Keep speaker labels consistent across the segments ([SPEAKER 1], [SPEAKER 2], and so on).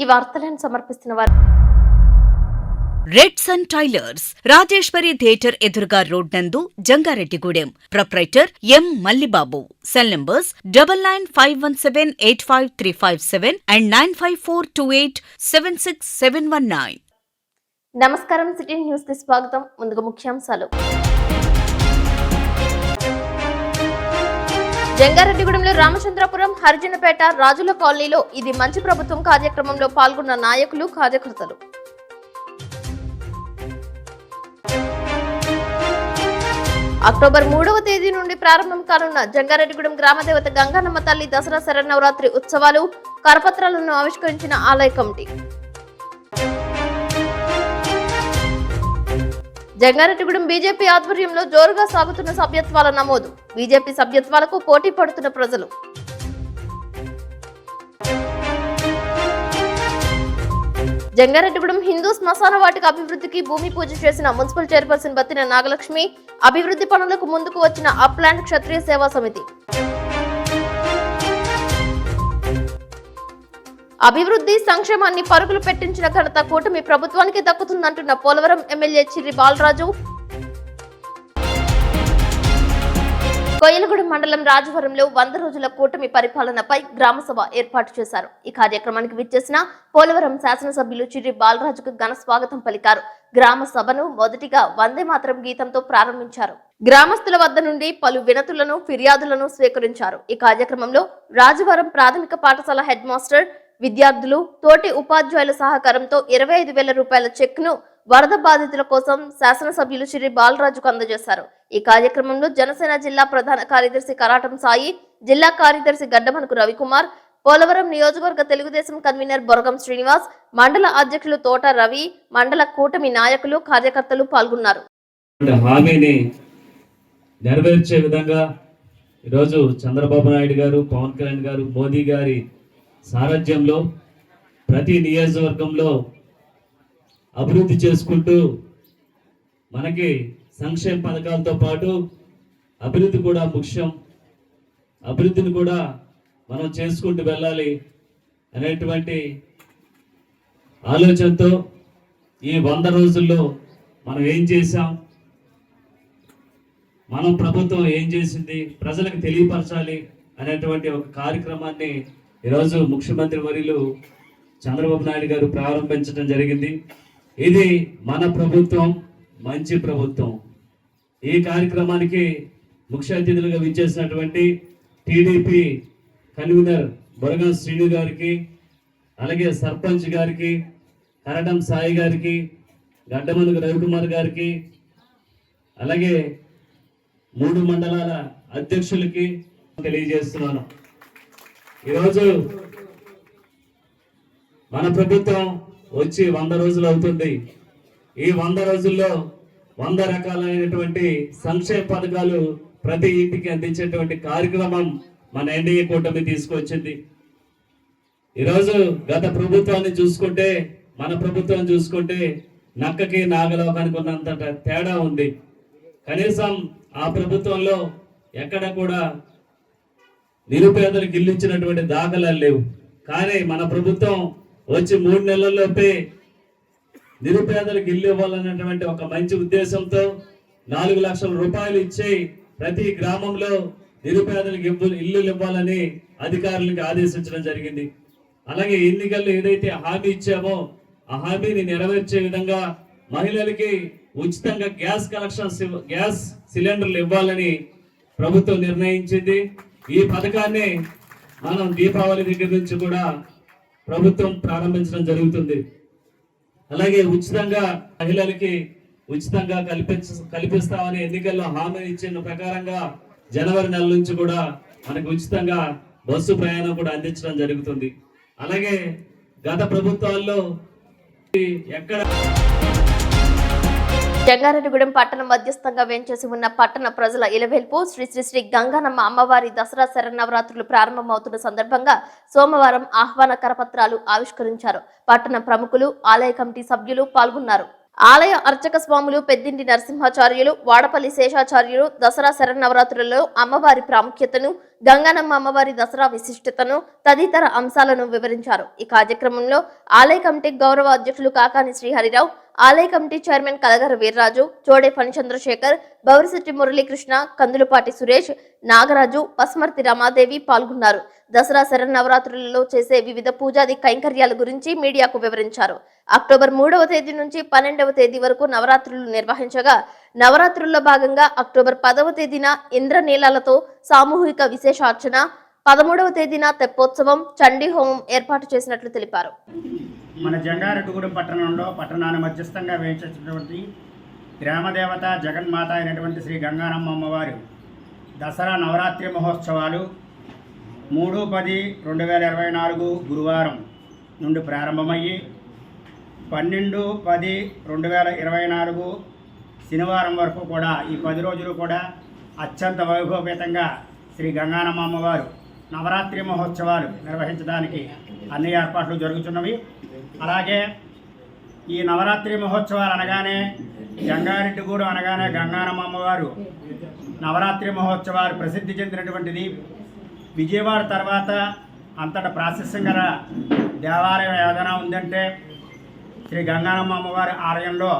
[SPEAKER 1] ఈ వార్తలను సమర్పిస్తున్న వారు
[SPEAKER 2] reds and tailors, Rajeshwari theatre ఎదురుగా రోడ్ నందు, Jangareddygudem. Proprietor M Mallibabu. Cell numbers 9951785357 and 9542876719.
[SPEAKER 1] నమస్కారం. సిటీ న్యూస్ కి స్వాగతం. ముందుగా ముఖ్యాంశాలు. జంగారెడ్డిగూడెంలో రామచంద్రపురం, హరిజనపేట, రాజుల కాలనీలో ఇది మంచి ప్రభుత్వం కార్యక్రమంలో పాల్గొన్న నాయకులు, కార్యకర్తలు. అక్టోబర్ 3వ తేదీ నుండి ప్రారంభం కానున్న జంగారెడ్డిగూడెం గ్రామదేవత గంగానమ్మ తల్లి దసరా శరన్నవరాత్రి ఉత్సవాలు కరపత్రాలను ఆవిష్కరించిన ఆలయ కమిటీ. జంగారెడ్డిగూడెం బీజేపీ ఆధ్వర్యంలో జోరుగా సాగుతున్న సభ్యత్వాల నమోదు. బీజేపీ సభ్యత్వాలకు పోటీ పడుతున్న ప్రజలు. జంగారెడ్డిగూడెం హిందూ శ్మశాన వాటిక అభివృద్ధికి భూమి పూజ చేసిన మున్సిపల్ చైర్పర్సన్ బత్తిన నాగలక్ష్మి. అభివృద్ధి పనులకు ముందుకు వచ్చిన అప్లాండ్ క్షత్రియ సేవా సమితి. అభివృద్ధి సంక్షేమాన్ని పరుగులు పెట్టించిన ఘనత కూటమి ప్రభుత్వానికి దక్కుతుందంటున్న పోలవరం ఎమ్మెల్యే చిర్రి బాలరాజు. కొయ్యలగూడెం మండలం రాజవరంలో 100 రోజుల కూటమి పరిపాలనపై గ్రామసభ ఏర్పాటు చేశారు. ఈ కార్యక్రమానికి విచ్చేసిన పోలవరం శాసనసభ్యులు చిర్రి బాలరాజుకు ఘన స్వాగతం పలికారు. గ్రామ సభను మొదటిగా వందే మాతరం గీతంతో ప్రారంభించారు. గ్రామస్తుల వద్ద నుండి పలు వినతులను, ఫిర్యాదులను స్వీకరించారు. ఈ కార్యక్రమంలో రాజవరం ప్రాథమిక పాఠశాల హెడ్ మాస్టర్, విద్యార్థులు, తోటి ఉపాధ్యాయుల సహకారంతో 25,000 రూపాయల చెక్ను వరద బాధితుల కోసం శాసనసభ్యులు చిర్రి బాలరాజుకు అందజేశారు. ఈ కార్యక్రమంలో జనసేన జిల్లా ప్రధాన కార్యదర్శి కరాటం సాయి, జిల్లా కార్యదర్శి గడ్డమనుకు రవికుమార్, పోలవరం నియోజకవర్గ తెలుగుదేశం కన్వీనర్ బొరగం శ్రీనివాస్, మండల అధ్యక్షులు తోట రవి, మండల కూటమి నాయకులు, కార్యకర్తలు పాల్గొన్నారు.
[SPEAKER 3] హామీని నెరవేర్చే విధంగా ఈరోజు చంద్రబాబు నాయుడు గారు, పవన్ కళ్యాణ్ గారు, మోదీ గారి సారథ్యంలో ప్రతి నియోజకవర్గంలో అభివృద్ధి చేసుకుంటూ మనకి సంక్షేమ పథకాలతో పాటు అభివృద్ధి కూడా ముఖ్యం, అభివృద్ధిని కూడా మనం చేసుకుంటూ వెళ్ళాలి అనేటువంటి ఆలోచనతో ఈ 100 రోజుల్లో మనం ఏం చేశాం, మనం ప్రభుత్వం ఏం చేసింది ప్రజలకు తెలియపరచాలి అనేటువంటి ఒక కార్యక్రమాన్ని ఈరోజు ముఖ్యమంత్రి వర్యులు చంద్రబాబు నాయుడు గారు ప్రారంభించడం జరిగింది. ఇది మన ప్రభుత్వం, మంచి ప్రభుత్వం. ఈ కార్యక్రమానికి ముఖ్య అతిథులుగా విచ్చేసినటువంటి టీడీపీ కన్వీనర్ బొరగం శ్రీను గారికి, అలాగే సర్పంచ్ గారికి, కరటం సాయి గారికి, గడ్డమనుగు రవికుమార్ గారికి, అలాగే 3 మండలాల అధ్యక్షులకి తెలియజేస్తున్నాను. ఈరోజు మన ప్రభుత్వం వచ్చి 100 రోజులు అవుతుంది. ఈ 100 రోజుల్లో 100 రకాలైనటువంటి సంక్షేమ పథకాలు ప్రతి ఇంటికి అందించేటువంటి కార్యక్రమం మన ఎన్డీఏ కూటమి తీసుకొచ్చింది. ఈరోజు గత ప్రభుత్వాన్ని చూసుకుంటే, మన ప్రభుత్వం చూసుకుంటే నక్కకి నాగలోకానికి ఉన్నంత తేడా ఉంది. కనీసం ఆ ప్రభుత్వంలో ఎక్కడ కూడా నిరుపేదలకు ఇల్లు ఇచ్చినటువంటి దాఖలాలు లేవు. కానీ మన ప్రభుత్వం వచ్చి 3 నెలల్లోపే నిరుపేదలకు ఇల్లు ఇవ్వాలన్నటువంటి ఒక మంచి ఉద్దేశంతో 4 లక్షల రూపాయలు ఇచ్చి ప్రతి గ్రామంలో నిరుపేదలకు ఇల్లు ఇవ్వాలని అధికారులకు ఆదేశించడం జరిగింది. అలాగే ఎన్నికల్లో ఏదైతే హామీ ఇచ్చామో ఆ హామీని నెరవేర్చే విధంగా మహిళలకి ఉచితంగా గ్యాస్ సిలిండర్లు ఇవ్వాలని ప్రభుత్వం నిర్ణయించింది. ఈ పథకాన్ని మనం దీపావళి దగ్గర నుంచి కూడా ప్రభుత్వం ప్రారంభించడం జరుగుతుంది. అలాగే ఉచితంగా మహిళలకి ఉచితంగా కల్పిస్తామని ఎన్నికల్లో హామీ ఇచ్చిన ప్రకారంగా జనవరి నెల నుంచి కూడా మనకు ఉచితంగా బస్సు ప్రయాణం కూడా అందించడం జరుగుతుంది. అలాగే గత ప్రభుత్వాల్లో ఎక్కడ
[SPEAKER 1] జంగారెడ్డిగూడెం పట్టణం మధ్యస్థంగా వేంచేసి ఉన్న పట్టణ ప్రజల ఇలవేల్పు శ్రీ శ్రీ శ్రీ గంగానమ్మ అమ్మవారి దసరా శరన్నవరాత్రులు ప్రారంభమవుతున్న సందర్భంగా సోమవారం ఆహ్వాన కరపత్రాలు ఆవిష్కరించారు. పట్టణ ప్రముఖులు, ఆలయ కమిటీ సభ్యులు పాల్గొన్నారు. ఆలయ అర్చక స్వాములు పెద్దింటి నరసింహాచార్యులు, వాడపల్లి శేషాచార్యులు దసరా శరన్నవరాత్రులలో అమ్మవారి ప్రాముఖ్యతను, గంగానమ్మ అమ్మవారి దసరా విశిష్టతను తదితర అంశాలను వివరించారు. ఈ కార్యక్రమంలో ఆలయ కమిటీ గౌరవ అధ్యక్షులు కాకాని శ్రీహరిరావు, ఆలయ కమిటీ చైర్మన్ కలగర వీర్రాజు, చోడే ఫణిచంద్రశేఖర్, బౌరిశెట్టి మురళీకృష్ణ, కందులపాటి సురేష్, నాగరాజు, పస్మర్తి రమాదేవి పాల్గొన్నారు. దసరా శరన్నవరాత్రులలో చేసే వివిధ పూజాది కైంకర్యాల గురించి మీడియాకు వివరించారు. అక్టోబర్ 3వ తేదీ నుంచి 12వ తేదీ వరకు నవరాత్రులు నిర్వహించగా, నవరాత్రుల్లో భాగంగా అక్టోబర్ 10వ తేదీన ఇంద్రనీలాలతో సామూహిక విశేషార్చన, 13వ తేదీన తెప్పోత్సవం, చండీ హోమం ఏర్పాటు చేసినట్లు తెలిపారు.
[SPEAKER 4] మన జంగారెడ్డిగూడెం పట్టణంలో పట్టణాన్ని మధ్యస్థంగా వేయించినటువంటి గ్రామదేవత జగన్మాత అయినటువంటి శ్రీ గంగానమ్మ అమ్మవారి దసరా నవరాత్రి మహోత్సవాలు 3/10/2024 గురువారం నుండి ప్రారంభమయ్యి 12/10/2024 శనివారం వరకు కూడా ఈ 10 రోజులు కూడా అత్యంత వైభవపేతంగా శ్రీ గంగానమ్మ అమ్మవారు నవరాత్రి మహోత్సవాలు నిర్వహించడానికి అన్ని ఏర్పాట్లు జరుగుతున్నవి. అలాగే ఈ నవరాత్రి మహోత్సవాలు అనగానే జంగారెడ్డిగూడెం అనగానే గంగానమ్మ అమ్మవారు నవరాత్రి మహోత్సవాలు ప్రసిద్ధి చెందినటువంటిది. విజయవాడ తర్వాత అంతటా ప్రాశస్త్యం గల దేవాలయం ఏదైనా ఉందంటే శ్రీ గంగానమ్మ అమ్మవారి ఆలయంలో.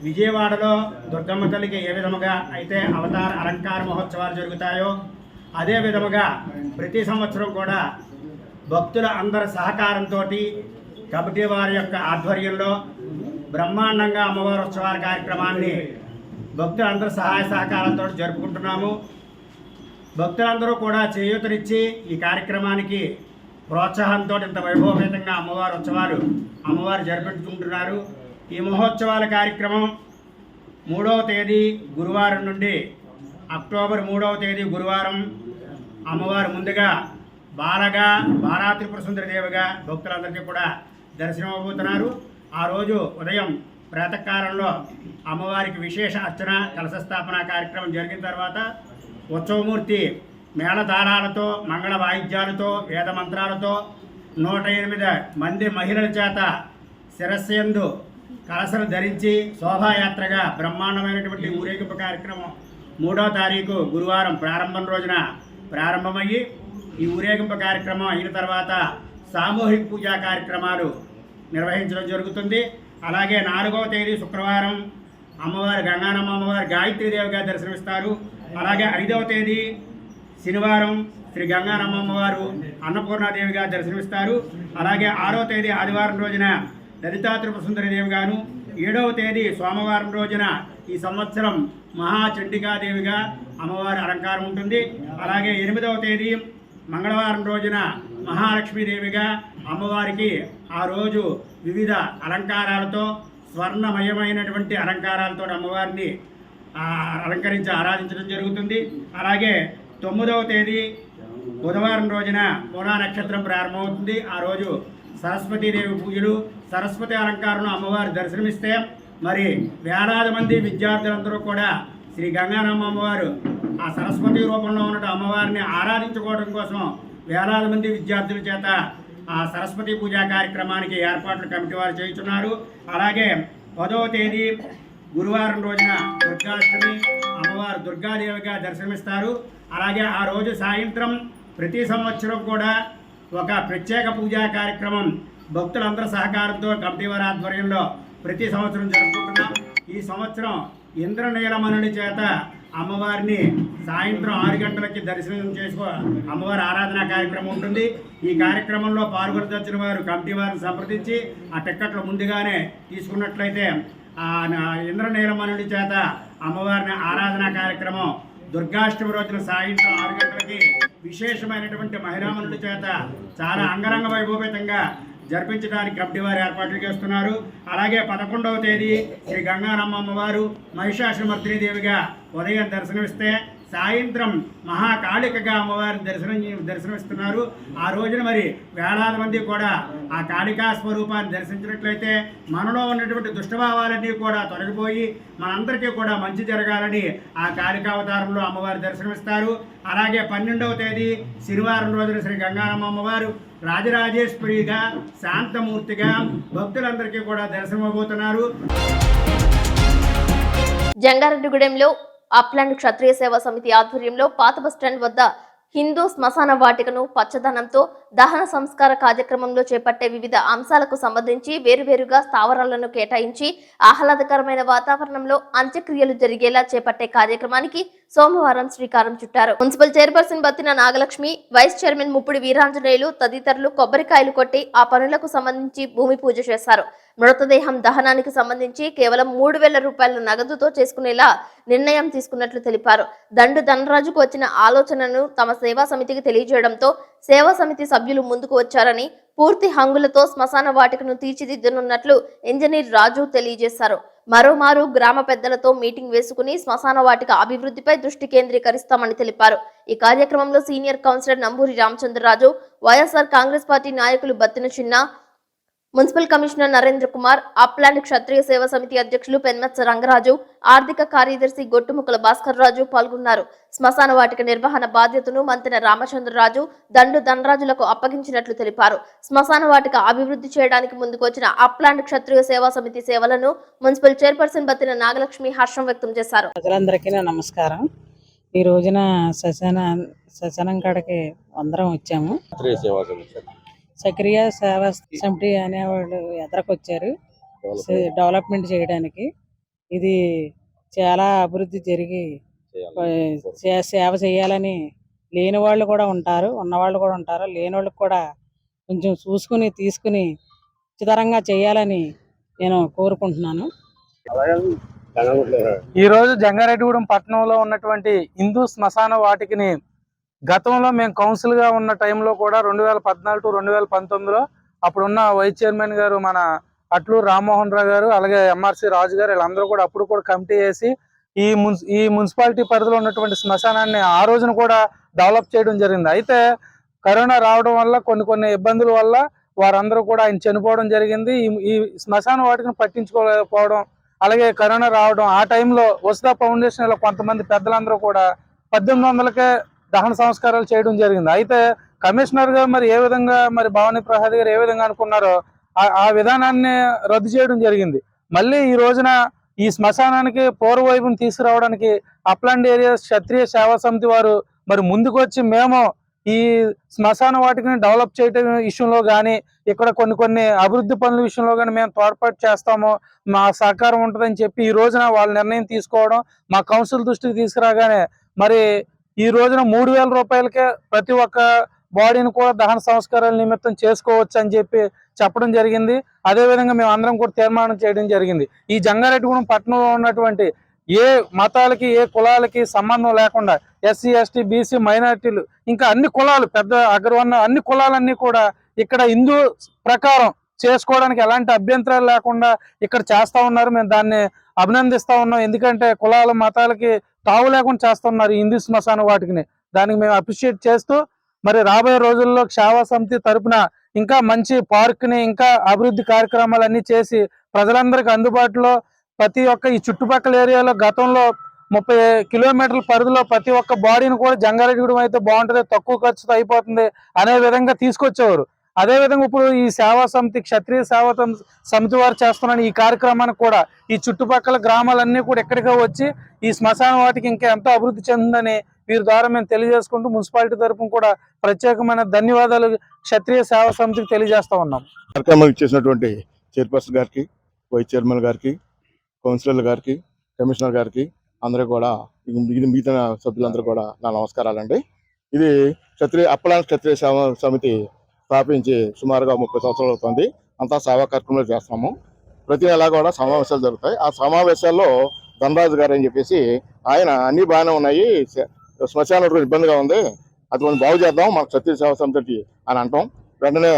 [SPEAKER 4] విజయవాడలో దుర్గమ్మ తల్లికి ఏ విధముగా అయితే అవతార అలంకార మహోత్సవాలు జరుగుతాయో అదే విధముగా ప్రతి సంవత్సరం కూడా భక్తుల అందరి సహకారంతో కమిటీ వారి యొక్క ఆధ్వర్యంలో బ్రహ్మాండంగా అమ్మవారి ఉత్సవాల కార్యక్రమాన్ని భక్తులందరూ సహాయ సహకారాలతో జరుపుకుంటున్నాము. భక్తులందరూ కూడా చేయూతనిచ్చి ఈ కార్యక్రమానికి ప్రోత్సాహంతో ఇంత వైభవపేతంగా అమ్మవారి ఉత్సవాలు అమ్మవారు జరిపించుకుంటున్నారు. ఈ మహోత్సవాల కార్యక్రమం 3వ తేదీ గురువారం నుండి అక్టోబర్ 3వ తేదీ గురువారం అమ్మవారు ముందుగా బాలా త్రిపుర సుందరి దేవిగా భక్తులందరికీ కూడా దర్శనం అవబోతున్నారు. ఆ రోజు ఉదయం ప్రాతకాలంలో అమ్మవారికి విశేష అర్చన కలశస్థాపన కార్యక్రమం జరిగిన తర్వాత ఉత్సవమూర్తి మేళతాళాలతో మంగళ వాయిద్యాలతో వేద మంత్రాలతో 108 మంది మహిళల చేత శిరస్యందు కలశను ధరించి శోభాయాత్రగా బ్రహ్మాండమైనటువంటి ఊరేగింపు కార్యక్రమం 3వ తారీఖు గురువారం ప్రారంభం రోజున ప్రారంభమయ్యి ఈ ఊరేగింపు కార్యక్రమం అయిన తర్వాత సామూహిక పూజా కార్యక్రమాలు నిర్వహించడం జరుగుతుంది. అలాగే 4వ తేదీ శుక్రవారం అమ్మవారి గంగానమ్మ అమ్మవారి గాయత్రీదేవిగా దర్శనమిస్తారు. అలాగే 5వ తేదీ శనివారం శ్రీ గంగానమ్మ అమ్మవారు అన్నపూర్ణాదేవిగా దర్శనమిస్తారు. అలాగే 6వ తేదీ ఆదివారం రోజున లలితా త్రిపుర సుందరి దేవిగాను, 7వ తేదీ సోమవారం రోజున ఈ సంవత్సరం మహాచండికాదేవిగా అమ్మవారి అలంకారం ఉంటుంది. అలాగే 8వ తేదీ మంగళవారం రోజున మహాలక్ష్మీదేవిగా అమ్మవారికి ఆ రోజు వివిధ అలంకారాలతో స్వర్ణమయమైనటువంటి అలంకారాలతో అమ్మవారిని అలంకరించి ఆరాధించడం జరుగుతుంది. అలాగే 9వ తేదీ బుధవారం రోజున మూలా నక్షత్రం ప్రారంభమవుతుంది. ఆ రోజు సరస్వతీదేవి పూజలు, సరస్వతి అలంకారంలో అమ్మవారి దర్శనమిస్తే మరి వేలాది మంది విద్యార్థులందరూ కూడా శ్రీ గంగానమ్మ అమ్మవారు ఆ సరస్వతి రూపంలో ఉన్న అమ్మవారిని ఆరాధించుకోవడం కోసం వేలాది మంది విద్యార్థుల చేత ఆ సరస్వతి పూజా కార్యక్రమానికి ఏర్పాట్లు కమిటీ వారు చేస్తున్నారు. అలాగే 10వ తేదీ గురువారం రోజున దుర్గాష్టమి అమ్మవారు దుర్గాదేవిగా దర్శనమిస్తారు. అలాగే ఆ రోజు సాయంత్రం ప్రతి సంవత్సరం కూడా ఒక ప్రత్యేక పూజా కార్యక్రమం భక్తులందరి సహకారంతో కమిటీ వారి ఆధ్వర్యంలో ప్రతి సంవత్సరం జరుపుకుంటున్నాం. ఈ సంవత్సరం ఇంద్రనీలమణుడి చేత అమ్మవారిని సాయంత్రం 6 గంటలకి దర్శనం చేసుకో అమ్మవారి ఆరాధన కార్యక్రమం ఉంటుంది. ఈ కార్యక్రమంలో పాల్గొనదలిచిన వారు కమిటీ వారిని సంప్రదించి ఆ టిక్కెట్లు ముందుగానే తీసుకున్నట్లయితే ఇంద్రనీలమణుడి చేత అమ్మవారిని ఆరాధన కార్యక్రమం దుర్గాష్టమి రోజున సాయంత్రం 6 గంటలకి విశేషమైనటువంటి మహిళామణుడి చేత చాలా అంగరంగ వైభవపేతంగా జరిపించడానికి కమిటీ వారు ఏర్పాట్లు చేస్తున్నారు. అలాగే 11వ తేదీ శ్రీ గంగానమ్మ అమ్మవారు మహిషాసురమర్దినీదేవిగా ఉదయం దర్శనమిస్తే సాయంత్రం మహాకాళికగా అమ్మవారిని దర్శనమిస్తున్నారు. ఆ రోజున మరి వేలాది మంది కూడా ఆ కాళికా స్వరూపాన్ని దర్శించినట్లయితే మనలో ఉన్నటువంటి దుష్టభావాలన్నీ కూడా తొలగిపోయి మనందరికీ కూడా మంచి జరగాలని ఆ కాళికావతారంలో అమ్మవారు దర్శనమిస్తారు. అలాగే 12వ తేదీ శనివారం రోజున శ్రీ గంగానమ్మ అమ్మవారు రాజరాజేశ్వరిగా శాంతమూర్తిగా భక్తులందరికీ కూడా దర్శనమవుతున్నారు.
[SPEAKER 1] జంగారెడ్డిగూడెంలో అప్లాండ్ క్షత్రియ సేవా సమితి ఆధ్వర్యంలో పాత బస్టాండ్ వద్ద హిందూ శ్మశాన వాటికను పచ్చదనంతో దహన సంస్కార కార్యక్రమంలో చేపట్టే వివిధ అంశాలకు సంబంధించి వేరువేరుగా స్థావరాలను కేటాయించి ఆహ్లాదకరమైన వాతావరణంలో అంత్యక్రియలు జరిగేలా చేపట్టే కార్యక్రమానికి సోమవారం శ్రీకారం చుట్టారు. Municipal chairperson Battina Nagalakshmi, vice chairman Muppidi Veeranjaneyulu తదితరులు కొబ్బరికాయలు కొట్టి ఆ పనులకు సంబంధించి భూమి పూజ చేశారు. మృతదేహం దహనానికి సంబంధించి కేవలం 3,000 రూపాయల నగదుతో చేసుకునేలా నిర్ణయం తీసుకున్నట్లు తెలిపారు. దండు ధనరాజుకు వచ్చిన ఆలోచనను తమ సేవా సమితికి తెలియజేయడంతో సేవా సమితి సభ్యులు ముందుకు వచ్చారని, పూర్తి హంగులతో శ్మశాన వాటికను తీర్చిదిద్దనున్నట్లు ఇంజనీర్ రాజు తెలియజేశారు. మరోమారు గ్రామ పెద్దలతో మీటింగ్ వేసుకుని శ్మశాన వాటిక అభివృద్ధిపై దృష్టి కేంద్రీకరిస్తామని తెలిపారు. ఈ కార్యక్రమంలో senior councillor Namburi Ramachandraraju, YSR Congress party నాయకులు బత్తిన చిన్న, మున్సిపల్ కమిషనర్ నరేంద్ర కుమార్, అప్లాండ్ క్షత్రియ సేవా సమితి అధ్యక్షులు పెన్మెత్స రంగరాజు, ఆర్థిక కార్యదర్శి గొట్టుముక్కల భాస్కర్ రాజు పాల్గొన్నారు. శ్మశాన వాటిక నిర్వహణ బాధ్యతను మంత్రి రామచంద్రరాజు, దండు ధనరాజులకు అప్పగించినట్లు తెలిపారు. శ్మశాన వాటిక అభివృద్ధి చేయడానికి ముందుకొచ్చిన అప్లాండ్ క్షత్రియ సేవా సమితి సేవలను మున్సిపల్ చైర్పర్సన్ బత్తిన నాగలక్ష్మి హర్షం వ్యక్తం చేశారు.
[SPEAKER 5] ప్రజలందరికీ నా నమస్కారం. ఈ రోజున శ్మశానం కాడకి అందరం వచ్చాము. సక్రియ సేవా సమితి అనేవాళ్ళు ఎదరకొచ్చారు డెవలప్మెంట్ చేయడానికి. ఇది చాలా అభివృద్ధి జరిగి సేవ చేయాలని లేని వాళ్ళు కూడా ఉంటారు, ఉన్నవాళ్ళు కూడా ఉంటారు. లేని వాళ్ళకి కూడా కొంచెం చూసుకుని తీసుకుని ఉచితంగా చేయాలని నేను కోరుకుంటున్నాను.
[SPEAKER 6] ఈరోజు జంగారెడ్డిగూడెం పట్టణంలో ఉన్నటువంటి హిందూ శ్మశాన వాటికని గతంలో మేము కౌన్సిల్గా ఉన్న టైంలో కూడా 2014 to 2019లో అప్పుడున్న వైస్ చైర్మన్ గారు మన అట్లూరు రామ్మోహన్ రావు గారు, అలాగే ఎంఆర్సి రాజు గారు, వీళ్ళందరూ కూడా అప్పుడు కూడా కమిటీ వేసి ఈ మున్సిపాలిటీ పరిధిలో ఉన్నటువంటి శ్మశానాన్ని ఆ రోజున కూడా డెవలప్ చేయడం జరిగింది. అయితే కరోనా రావడం వల్ల కొన్ని ఇబ్బందుల వల్ల వారందరూ కూడా ఆయన చనిపోవడం జరిగింది. ఈ శ్మశాన వాటికను పట్టించుకోలేకపోవడం, అలాగే కరోనా రావడం, ఆ టైంలో వసుదా ఫౌండేషన్ కొంతమంది పెద్దలందరూ కూడా 1800కే దహన సంస్కారాలు చేయడం జరిగింది. అయితే కమిషనర్ గారు మరి ఏ విధంగా భవానీ ప్రసాద్ గారు ఏ విధంగా అనుకున్నారో ఆ విధానాన్ని రద్దు చేయడం జరిగింది. మళ్ళీ ఈ రోజున ఈ శ్మశానానికి పూర్వవైపును తీసుకురావడానికి అప్లాండ్ ఏరియా క్షత్రియ సేవా సమితి వారు మరి ముందుకు వచ్చి మేము ఈ శ్మశాన వాటికని డెవలప్ చేయడం విషయంలో కానీ, ఇక్కడ కొన్ని అభివృద్ధి పనుల విషయంలో కానీ మేము తోడ్పాటు చేస్తాము, మా సహకారం ఉంటుందని చెప్పి ఈ రోజున వాళ్ళ నిర్ణయం తీసుకోవడం మా కౌన్సిల్ దృష్టికి తీసుకురాగానే మరి ఈ రోజున 3,000 రూపాయలకే ప్రతి ఒక్క బాడీని కూడా దహన సంస్కారాల నిమిత్తం చేసుకోవచ్చు అని చెప్పి చెప్పడం జరిగింది. అదేవిధంగా మేము అందరం కూడా తీర్మానం చేయడం జరిగింది. ఈ జంగారెడ్డిగూడెం పట్టణంలో ఉన్నటువంటి ఏ మతాలకి ఏ కులాలకి సంబంధం లేకుండా ఎస్సీ, ఎస్టీ, బీసీ, మైనారిటీలు, ఇంకా అన్ని కులాలు, పెద్ద అగ్రవర్ణ అన్ని కులాలన్నీ కూడా ఇక్కడ హిందూ ప్రకారం చేసుకోవడానికి ఎలాంటి అభ్యంతరాలు లేకుండా ఇక్కడ చేస్తా ఉన్నారు. మేము దాన్ని అభినందిస్తా ఉన్నాం. ఎందుకంటే కులాల మతాలకి తావు లేకుండా చేస్తున్నారు ఈ హిందూ శ్మశాన వాటికని. దానికి మేము అప్రిషియేట్ చేస్తూ మరి రాబోయే రోజుల్లో సేవా సమితి తరపున ఇంకా మంచి పార్క్ని, ఇంకా అభివృద్ధి కార్యక్రమాలన్నీ చేసి ప్రజలందరికీ అందుబాటులో ప్రతి ఒక్క ఈ చుట్టుపక్కల ఏరియాలో గతంలో 30 కిలోమీటర్ల పరిధిలో ప్రతి ఒక్క బాడీని కూడా జంగారెడ్డిగూడెం అయితే బాగుంటుంది, తక్కువ ఖర్చుతో అయిపోతుంది అనే విధంగా తీసుకొచ్చేవారు. అదేవిధంగా ఇప్పుడు ఈ సేవా సమితి, క్షత్రియ సేవా సమితి వారు చేస్తున్న ఈ కార్యక్రమానికి కూడా ఈ చుట్టుపక్కల గ్రామాలన్నీ కూడా ఎక్కడికో వచ్చి ఈ శ్మశాన వాటికి ఇంకా ఎంతో అభివృద్ధి చెందిందని వీరి ద్వారా మేము తెలియజేసుకుంటూ మున్సిపాలిటీ తరఫున కూడా ప్రత్యేకమైన ధన్యవాదాలు క్షత్రియ సేవా సమితికి తెలియజేస్తా ఉన్నాం.
[SPEAKER 7] కార్యక్రమం ఇచ్చేసినటువంటి చైర్పర్సన్ గారికి, వైస్ చైర్మన్ గారికి, కౌన్సిలర్ గారికి, కమిషనర్ గారికి, అందరూ కూడా మిగతా సభ్యులందరూ కూడా నా నమస్కారాలండి. ఇది అప్పలాంటి క్షత్రియ సేవా సమితి స్థాపించి సుమారుగా 30 సంవత్సరాలు అవుతుంది. అంతా సేవా కార్యక్రమాలు చేస్తాము. ప్రతి నెలా కూడా సమావేశాలు జరుగుతాయి. ఆ సమావేశాల్లో ధనరాజు గారు అని చెప్పేసి ఆయన అన్ని బాగానే ఉన్నాయి, శ్మశానం ఇబ్బందిగా ఉంది, అది కొంచెం బాగు చేద్దాం మన క్షత్రియ సేవా సమితి అని అంటాం. వెంటనే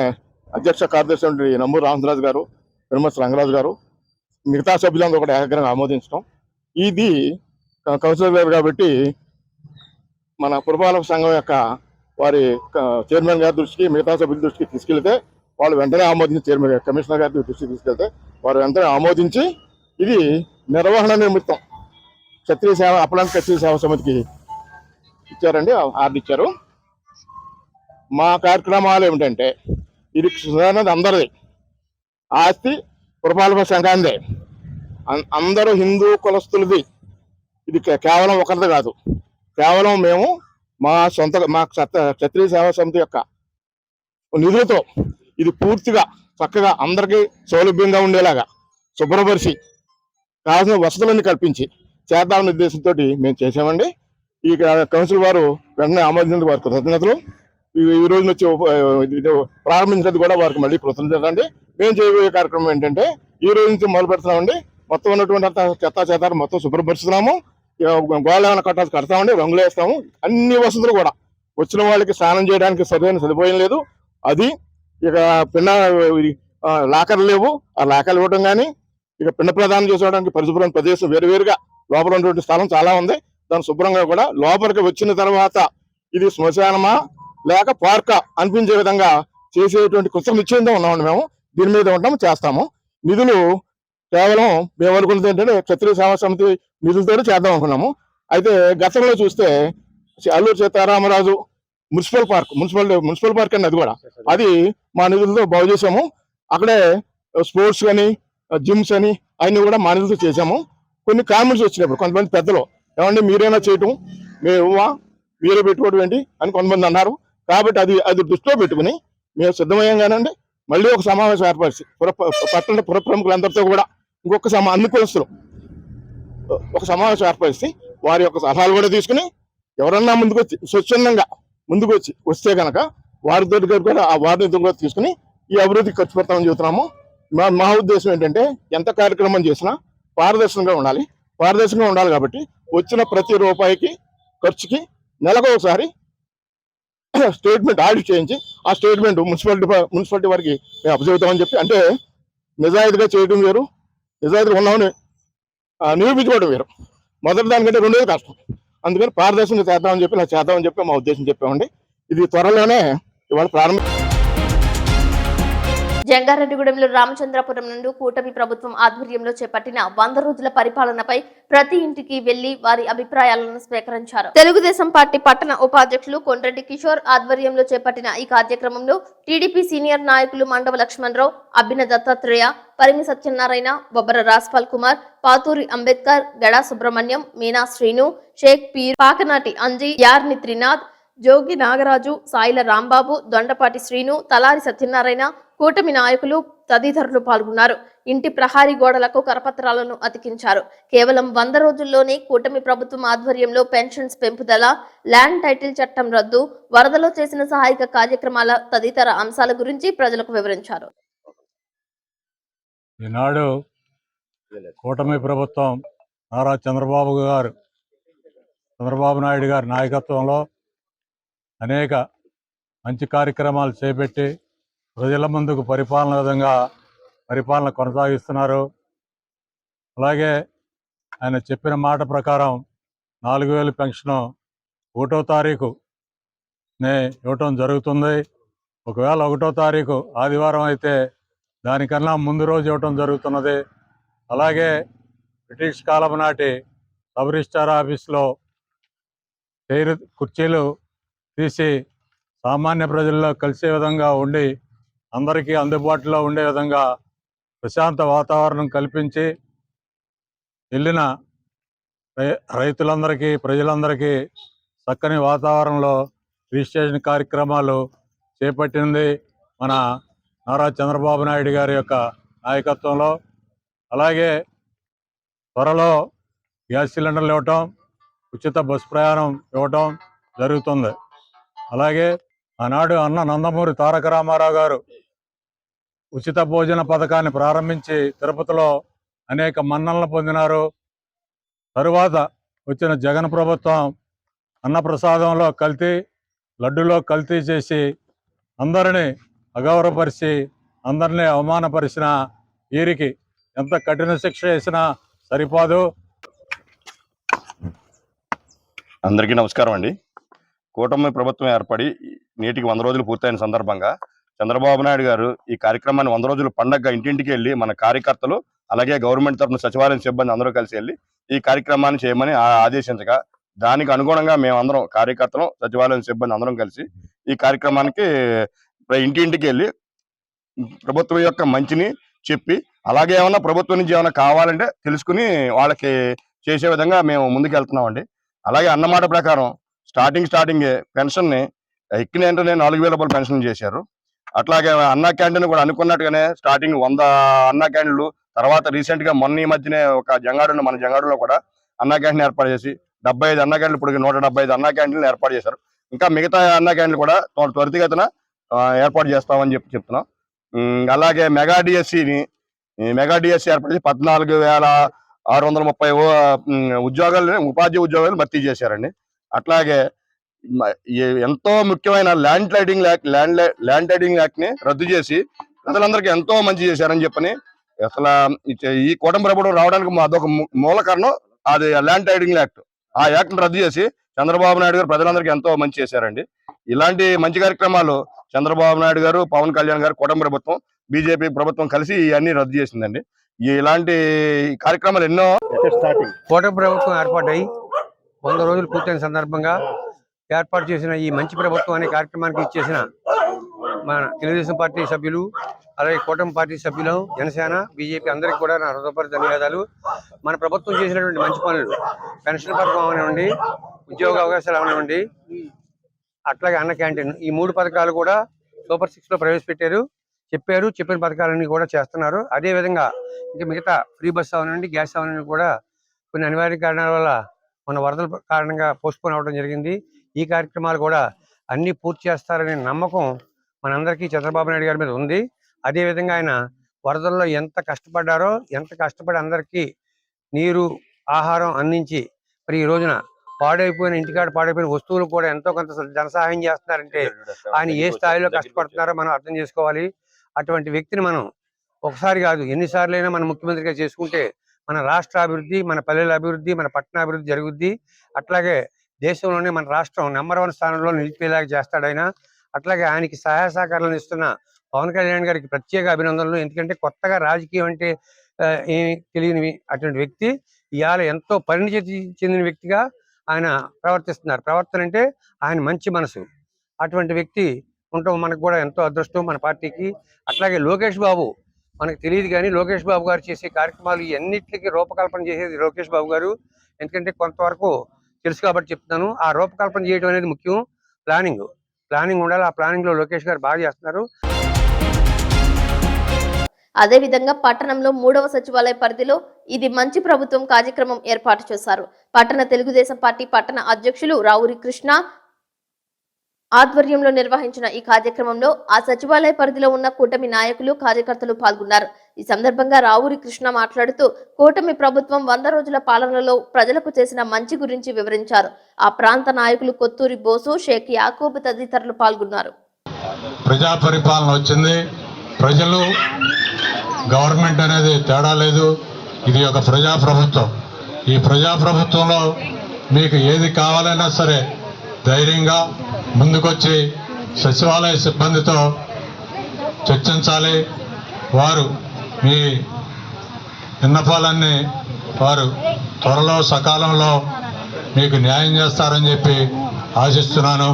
[SPEAKER 7] అధ్యక్ష కార్యదర్శి నంబూరి రామచంద్రరాజు గారు, పెనుమత్స రంగరాజు గారు, మిగతా సభ్యులందరూ కూడా ఏకగ్రంగా ఆమోదించడం. ఇది కౌన్సిలర్ గారు కాబట్టి మన పురపాలక సంఘం యొక్క వారి చైర్మన్ గారి దృష్టికి, మిగతా సభ్యుల దృష్టికి తీసుకెళ్తే వాళ్ళు వెంటనే ఆమోదించి, చైర్మన్ గారు, కమిషనర్ గారి దృష్టికి తీసుకెళ్తే వారు వెంటనే ఆమోదించి ఇది నిర్వహణ నిమిత్తం అప్పలాంటి క్షత్రియ సేవా సమితికి ఇచ్చారండి, ఆర్డర్ ఇచ్చారు. మా కార్యక్రమాలు ఏమిటంటే ఇది అందరిది ఆస్తి, పురపాలక సంఘాందే, అందరూ హిందూ కులస్తులది. ఇది కేవలం ఒకరిది కాదు. కేవలం మేము మా క్షత్రియ సేవా సమితి యొక్క నిధులతో ఇది పూర్తిగా చక్కగా అందరికీ సౌలభ్యంగా ఉండేలాగా శుభ్రపరిచి కావాల్సిన వసతులన్నీ కల్పించి చేద్దామనే ఉద్దేశంతో మేము చేసామండి. ఈ కౌన్సిల్ వారు వెంటనే ఆమోదించినందుకు వారికి కృతజ్ఞతలు. ఈ రోజు వచ్చి ప్రారంభించినది కూడా వారికి మళ్ళీ కృతజ్ఞతలు అండి. మేము చేయబోయే కార్యక్రమం ఏంటంటే ఈ రోజు నుంచి మొదలు పెడుతున్నామండి. మొత్తం ఉన్నటువంటి చెత్త మొత్తం శుభ్రపరుస్తున్నాము. గోడలు ఏమైనా కడతామండి, రంగులు వేస్తాము. అన్ని వసతులు కూడా వచ్చిన వాళ్ళకి స్నానం చేయడానికి సరైన సదుపాయం లేదు. అది ఇక పిన్న లాకర్లు లేవు. ఆ లాకర్లు ఇవ్వడం కానీ ఇక పిండ ప్రదానం చేసుకోవడానికి పరిశుభ్రం ప్రదేశం వేరువేరుగా లోపల ఉన్నటువంటి స్థలం చాలా ఉంది. దాని శుభ్రంగా కూడా లోపలికి వచ్చిన తర్వాత ఇది శ్మశానమా లేక పార్కా అనిపించే విధంగా చేసేటువంటి కృషి నిశ్చయంగా ఉన్నామండి. మేము దీని మీద ఉంటాము, చేస్తాము. నిధులు కేవలం మేము అనుకున్నది ఏంటంటే క్షత్రియ సేవా సమితి నిధులతో చేద్దాం అనుకున్నాము. అయితే గతంలో చూస్తే అల్లూరు సీతారామరాజు మున్సిపల్ పార్క్ అండి, అది మా నిధులతో బాగు చేసాము. అక్కడే స్పోర్ట్స్ కానీ జిమ్స్ అని అన్ని కూడా మా నిధులతో చేసాము. కొన్ని కామెంట్స్ వచ్చినప్పుడు కొంతమంది పెద్దలు ఏమండి మీరైనా చేయటం మీరే పెట్టుకోవడం ఏంటి అని కొంతమంది అన్నారు. కాబట్టి అది దృష్టిలో పెట్టుకుని మేము సిద్ధమయ్యాంగానండి మళ్ళీ ఒక సమావేశం ఏర్పరిచి పట్టణ పుర ప్రముఖులందరితో కూడా ఇంకొక అన్ని కులస్తులు ఒక సమావేశం ఏర్పరిచి వారి యొక్క సలహాలు కూడా తీసుకుని ఎవరన్నా ముందుకొచ్చి స్వచ్ఛందంగా ముందుకొచ్చి వస్తే కనుక వారితో కూడా ఆ వారిని కూడా తీసుకుని ఈ అభివృద్ధికి ఖర్చు పెడతామని చెబుతున్నాము. మా ఉద్దేశం ఏంటంటే ఎంత కార్యక్రమం చేసినా పారదర్శకంగా ఉండాలి కాబట్టి వచ్చిన ప్రతి రూపాయికి ఖర్చుకి నెలకు ఒకసారి స్టేట్మెంట్ ఆడిట్ చేయించి ఆ స్టేట్మెంట్ మున్సిపాలిటీ వారికి మేము అప్పచెబుతామని చెప్పి, అంటే నిజాయితీగా చేయడం వేరు, నిజాయితీగా ఉన్నామని నిరూపించుకోవడం వేరు. మొదటి దానికంటే రెండోది కష్టం. అందుకని పారదర్శకంగా చేద్దామని చెప్పి మా ఉద్దేశం చెప్పామండి. ఇది త్వరలోనే ఇవాళ
[SPEAKER 1] జంగారెడ్డిగూడెంలో రామచంద్రపురం నుండి కూటమి ప్రభుత్వం ఆధ్వర్యంలో చేపట్టిన 100 రోజుల పరిపాలనపై ప్రతి ఇంటికి వెళ్లి వారి అభిప్రాయాలను స్వీకరించారు. తెలుగుదేశం పార్టీ పట్టణ ఉపాధ్యక్షులు కొండ్రెడ్డి కిషోర్ ఆధ్వర్యంలో చేపట్టిన ఈ కార్యక్రమంలో టీడీపీ సీనియర్ నాయకులు మండవ లక్ష్మణరావు, అబ్బిన దత్తాత్రేయ, పరిమి సత్యనారాయణ, బొబ్బర రాజ్పాల్ కుమార్, పాతూరి అంబేద్కర్, గడా సుబ్రహ్మణ్యం, మీనా శ్రీను, షేక్ పీర్, పాకనాటి అంజీ, యార్ని త్రినాథ్, జోగి నాగరాజు, సాయిల రాంబాబు, దొండపాటి శ్రీను, తలారి సత్యనారాయణ, కూటమి నాయకులు తదితరులు పాల్గొన్నారు. ఇంటి ప్రహారీ గోడలకు కరపత్రాలను అతికించారు. కేవలం 100 రోజుల్లోనే కూటమి ప్రభుత్వం ఆధ్వర్యంలో పెన్షన్స్ పెంపుదల, ల్యాండ్ టైటిల్ చట్టం రద్దు, వరదలో చేసిన సహాయక కార్యక్రమాల తదితర అంశాల గురించి ప్రజలకు వివరించారు.
[SPEAKER 8] ఈనాడు కూటమి ప్రభుత్వం నారా చంద్రబాబు నాయుడు గారి నాయకత్వంలో అనేక మంచి కార్యక్రమాలు చేపట్టి ప్రజల ముందుకు పరిపాలన కొనసాగిస్తున్నారు. అలాగే ఆయన చెప్పిన మాట ప్రకారం 4000 పెన్షన్ 1వ తారీఖునే ఇవ్వటం జరుగుతుంది. ఒకవేళ 1వ తారీఖు ఆదివారం అయితే దానికన్నా ముందు రోజు ఇవ్వటం జరుగుతున్నది. అలాగే బ్రిటిష్ కాలం నాటి సబ్ రిజిస్ట్రార్ ఆఫీస్లో కుర్చీలు తీసి సామాన్య ప్రజల్లో కలిసే విధంగా ఉండి అందరికీ అందుబాటులో ఉండే విధంగా ప్రశాంత వాతావరణం కల్పించి వెళ్ళిన రైతులందరికీ ప్రజలందరికీ చక్కని వాతావరణంలో రిజిస్ట్రేషన్ కార్యక్రమాలు చేపట్టింది మన నారా చంద్రబాబు నాయుడు గారి యొక్క నాయకత్వంలో. అలాగే త్వరలో గ్యాస్ సిలిండర్లు ఇవ్వటం, ఉచిత బస్సు ప్రయాణం ఇవ్వటం జరుగుతుంది. అలాగే ఆనాడు అన్న నందమూరి తారక రామారావు గారు ఉచిత భోజన పథకాన్ని ప్రారంభించి తిరుపతిలో అనేక మన్ననలు పొందినారు. తరువాత వచ్చిన జగన్ ప్రభుత్వం అన్నప్రసాదంలో కల్తీ, లడ్డులో కల్తీ చేసి అందరినీ అగౌరవపరిచి అందరినీ అవమానపరిచిన వీరికి ఎంత కఠిన శిక్ష వేసినా సరిపోదు.
[SPEAKER 9] అందరికీ నమస్కారం అండి. కూటమి ప్రభుత్వం ఏర్పడి నేటికి 100 రోజులు పూర్తయిన సందర్భంగా చంద్రబాబు నాయుడు గారు ఈ కార్యక్రమాన్ని 100 రోజులు పండగగా ఇంటింటికి వెళ్ళి మన కార్యకర్తలు అలాగే గవర్నమెంట్ తరఫున సచివాలయం సిబ్బంది అందరూ కలిసి వెళ్ళి ఈ కార్యక్రమాన్ని చేయమని ఆదేశించగా దానికి అనుగుణంగా మేమందరం కార్యకర్తలు సచివాలయం సిబ్బంది అందరం కలిసి ఈ కార్యక్రమానికి ఇంటింటికి వెళ్ళి ప్రభుత్వం యొక్క మంచిని చెప్పి అలాగే ఏమన్నా ప్రభుత్వం నుంచి ఏమైనా కావాలంటే తెలుసుకుని వాళ్ళకి చేసే విధంగా మేము ముందుకు వెళ్తున్నామండి. అలాగే అన్నమాట ప్రకారం స్టార్టింగ్ పెన్షన్ని ఎక్కిన వెంటనే 4,000 రూపాయలు పెన్షన్ చేశారు. అట్లాగే అన్నా క్యాంటీన్ కూడా అనుకున్నట్టుగానే స్టార్టింగ్ 100 అన్నా క్యాంటీన్లు, తర్వాత రీసెంట్ గా మొన్న ఈ మధ్యనే మన జంగాడులో కూడా అన్నా క్యాంటీన్ ఏర్పాటు చేసి 75 అన్నా క్యాంటీన్లు, ఇప్పుడు 175 అన్నా క్యాంటీన్లు ఏర్పాటు చేశారు. ఇంకా మిగతా అన్నా క్యాంటీన్లు కూడా త్వరితగతిన ఏర్పాటు చేస్తామని చెప్తున్నాం. అలాగే మెగా డిఎస్సి ఏర్పాటు చేసి 14,630 ఉపాధ్యాయ ఉద్యోగాలు భర్తీ చేశారండి. అట్లాగే ఎంతో ముఖ్యమైన ల్యాండ్ టైటిలింగ్ యాక్ట్ ని రద్దు చేసి ప్రజలందరికీ ఎంతో మంచి చేశారని చెప్పని అసలు ఈ కూటమి ప్రభుత్వం రావడానికి అదొక మూల కారణం. అది ల్యాండ్ టైటిలింగ్ యాక్ట్. ఆ యాక్ట్ ని రద్దు చేసి చంద్రబాబు నాయుడు గారు ప్రజలందరికీ ఎంతో మంచి చేశారండి. ఇలాంటి మంచి కార్యక్రమాలు చంద్రబాబు నాయుడు గారు, పవన్ కళ్యాణ్ గారు, కూటమి ప్రభుత్వం, బీజేపీ ప్రభుత్వం కలిసి ఇవన్నీ రద్దు చేసిందండి. ఇలాంటి కార్యక్రమాలు ఎన్నో.
[SPEAKER 10] కూటమి ప్రభుత్వం ఏర్పాటై 100 రోజులు పూర్తయిన సందర్భంగా ఏర్పాటు చేసిన ఈ మంచి ప్రభుత్వం అనే కార్యక్రమానికి ఇచ్చేసిన మన తెలుగుదేశం పార్టీ సభ్యులు, అలాగే కూటమి పార్టీ సభ్యులు, జనసేన, బీజేపీ అందరికీ కూడా నా హృదయపూర్వక ధన్యవాదాలు. మన ప్రభుత్వం చేసినటువంటి మంచి పనులు, పెన్షన్ పథకం అవనివ్వండి, ఉద్యోగ అవకాశాలు అవనివ్వండి, అట్లాగే అన్న క్యాంటీన్, ఈ 3 పథకాలు కూడా సూపర్ 6 లో ప్రవేశపెట్టారు. చెప్పిన పథకాలన్నీ కూడా చేస్తున్నారు. అదేవిధంగా ఇంకా మిగతా ఫ్రీ బస్ అవనివ్వండి, గ్యాస్ అవనివ్వండి కూడా కొన్ని అనివార్య కారణాల వల్ల మన వరదల కారణంగా పోస్ట్పోన్ అవ్వడం జరిగింది. ఈ కార్యక్రమాలు కూడా అన్ని పూర్తి చేస్తారనే నమ్మకం మనందరికీ చంద్రబాబు నాయుడు గారి మీద ఉంది. అదేవిధంగా ఆయన వరదల్లో ఎంత కష్టపడి అందరికీ నీరు, ఆహారం అందించి మరి ఈ రోజున ఇంటికాడ పాడైపోయిన వస్తువులు కూడా ఎంతో కొంత జనసహాయం చేస్తున్నారంటే ఆయన ఏ స్థాయిలో కష్టపడుతున్నారో మనం అర్థం చేసుకోవాలి. అటువంటి వ్యక్తిని మనం ఒకసారి కాదు ఎన్నిసార్లైనా మన ముఖ్యమంత్రిగా చేసుకుంటే మన రాష్ట్ర అభివృద్ధి, మన పల్లెల అభివృద్ధి, మన పట్టణాభివృద్ధి జరుగుద్ది. అట్లాగే దేశంలోనే మన రాష్ట్రం నెంబర్ 1 స్థానంలో నిలిపేలాగా చేస్తాడు ఆయన. అట్లాగే ఆయనకి సహాయ సహకారాలను ఇస్తున్న పవన్ కళ్యాణ్ గారికి ప్రత్యేక అభినందనలు. ఎందుకంటే కొత్తగా రాజకీయం అంటే ఏమి తెలియని అటువంటి వ్యక్తి ఇవాళ ఎంతో పరిణితి చెందిన వ్యక్తిగా ఆయన ప్రవర్తిస్తున్నారు. ప్రవర్తన అంటే ఆయన మంచి మనసు. అటువంటి వ్యక్తి ఉండటం మనకు కూడా ఎంతో అదృష్టం మన పార్టీకి. అట్లాగే లోకేష్ బాబు మనకు తెలియదు కానీ లోకేష్ బాబు గారు చేసే కార్యక్రమాలు ఇవన్నిటికీ రూపకల్పన చేసేది లోకేష్ బాబు గారు. ఎందుకంటే కొంతవరకు తెలుసు కాబట్టి చెప్తున్నాను. ఆ రూపకల్పన చేయడం అనేది ముఖ్యం. ప్లానింగ్ ఉండాలి. ఆ ప్లానింగ్ లో లోకేష్ గారు బాగా చేస్తున్నారు.
[SPEAKER 1] అదేవిధంగా పట్టణంలో 3వ సచివాలయ పరిధిలో ఇది మంచి ప్రభుత్వం కార్యక్రమం ఏర్పాటు చేశారు. పట్టణ తెలుగుదేశం పార్టీ పట్టణ అధ్యక్షులు రావురి కృష్ణ ఆధ్వర్యంలో నిర్వహించిన ఈ కార్యక్రమంలో ఆ సచివాలయ పరిధిలో ఉన్న కూటమి నాయకులు, కార్యకర్తలు పాల్గొన్నారు. ఈ సందర్భంగా రావురి కృష్ణ మాట్లాడుతూ కూటమి ప్రభుత్వం 100 రోజుల పాలనలో ప్రజలకు చేసిన మంచి గురించి వివరించారు. ఆ ప్రాంత నాయకులు కొత్తూరి బోసు, షేక్ యాకూబ్ తదితరులు పాల్గొన్నారు.
[SPEAKER 8] ప్రజా పరిపాలన వచ్చింది. ప్రజలు, గవర్నమెంట్ అనేది తేడా లేదు. ఇది ఒక ప్రజా ప్రభుత్వం. ఈ ప్రజా ప్రభుత్వంలో మీకు ఏది కావాలన్నా సరే ధైర్యంగా ముందుకొచ్చి సచివాలయ సిబ్బందితో చర్చించాలి. వారు మీ విన్నపాలన్నీ వారు త్వరలో సకాలంలో మీకు న్యాయం చేస్తారని చెప్పి ఆశిస్తున్నాను.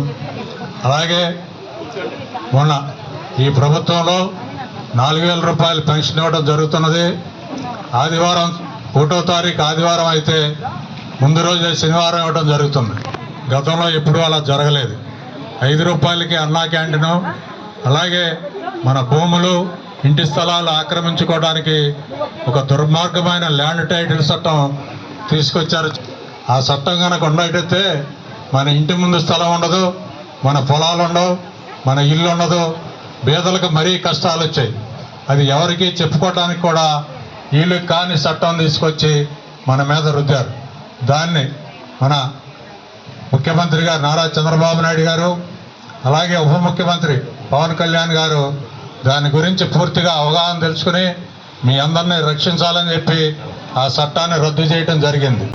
[SPEAKER 8] అలాగే మొన్న ఈ ప్రభుత్వంలో 4,000 రూపాయలు పెన్షన్ ఇవ్వడం జరుగుతున్నది. ఆదివారం 1వ తారీఖు ఆదివారం అయితే ముందు రోజే శనివారం ఇవ్వడం జరుగుతుంది. గతంలో ఎప్పుడూ అలా జరగలేదు. 5 రూపాయలకి అన్నా క్యాంటీను, అలాగే మన భూములు, ఇంటి స్థలాలు ఆక్రమించుకోవడానికి ఒక దుర్మార్గమైన ల్యాండ్ టైటిల్ చట్టం తీసుకొచ్చారు. ఆ చట్టం కనుక ఉండకపోతే మన ఇంటి ముందు స్థలం ఉండదు, మన పొలాలు ఉండవు, మన ఇల్లు ఉండదు. పేదలకు మరీ కష్టాలు వచ్చాయి. అది ఎవరికి చెప్పుకోవడానికి కూడా వీళ్ళు కాని చట్టం తీసుకొచ్చి మన మీద రుద్దారు. దాన్ని మన ముఖ్యమంత్రి గారు నారా చంద్రబాబు నాయుడు గారు, అలాగే ఉప ముఖ్యమంత్రి పవన్ కళ్యాణ్ గారు దాని గురించి పూర్తిగా అవగాహన తెలుసుకుని మీ అందరినీ రక్షించాలని చెప్పి ఆ చట్టాన్ని రద్దు చేయడం జరిగింది.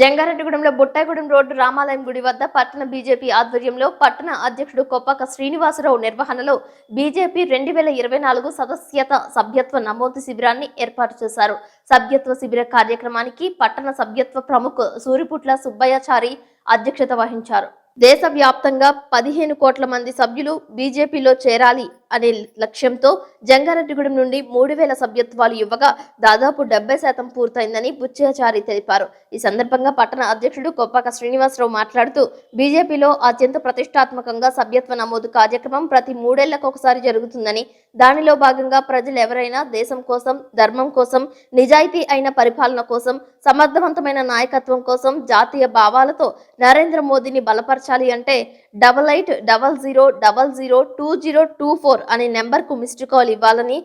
[SPEAKER 1] జంగారెడ్డిగూడెంలో బుట్టాయిగూడెం రోడ్డు రామాలయం గుడి వద్ద పట్టణ బీజేపీ ఆధ్వర్యంలో పట్టణ అధ్యక్షుడు కొప్పక శ్రీనివాసరావు నిర్వహణలో బీజేపీ 2024 సదస్యత సభ్యత్వ నమోదు శిబిరాన్ని ఏర్పాటు చేశారు. సభ్యత్వ శిబిర కార్యక్రమానికి పట్టణ సభ్యత్వ ప్రముఖ సూరిపుట్ల సుబ్బయ్యచారి అధ్యక్షత వహించారు. దేశవ్యాప్తంగా 15 కోట్ల మంది సభ్యులు బీజేపీలో చేరాలి అనే లక్ష్యంతో జంగారెడ్డిగూడెం నుండి 3000 సభ్యత్వాలు ఇవ్వగా దాదాపు 70% పూర్తయిందని బుచ్చయ్యచారి తెలిపారు. ఈ సందర్భంగా పట్టణ అధ్యక్షుడు కొప్పాక శ్రీనివాసరావు మాట్లాడుతూ బీజేపీలో అత్యంత ప్రతిష్టాత్మకంగా సభ్యత్వ నమోదు కార్యక్రమం ప్రతి 3 ఏళ్లకు ఒకసారి జరుగుతుందని, దానిలో భాగంగా ప్రజలు ఎవరైనా దేశం కోసం, ధర్మం కోసం, నిజాయితీ అయిన పరిపాలన కోసం, సమర్థవంతమైన నాయకత్వం కోసం జాతీయ భావాలతో నరేంద్ర మోదీని బలపరచాలి అంటే 8800002024 అనే నెంబర్కు మిస్డ్ కాల్ ఇవ్వాలని,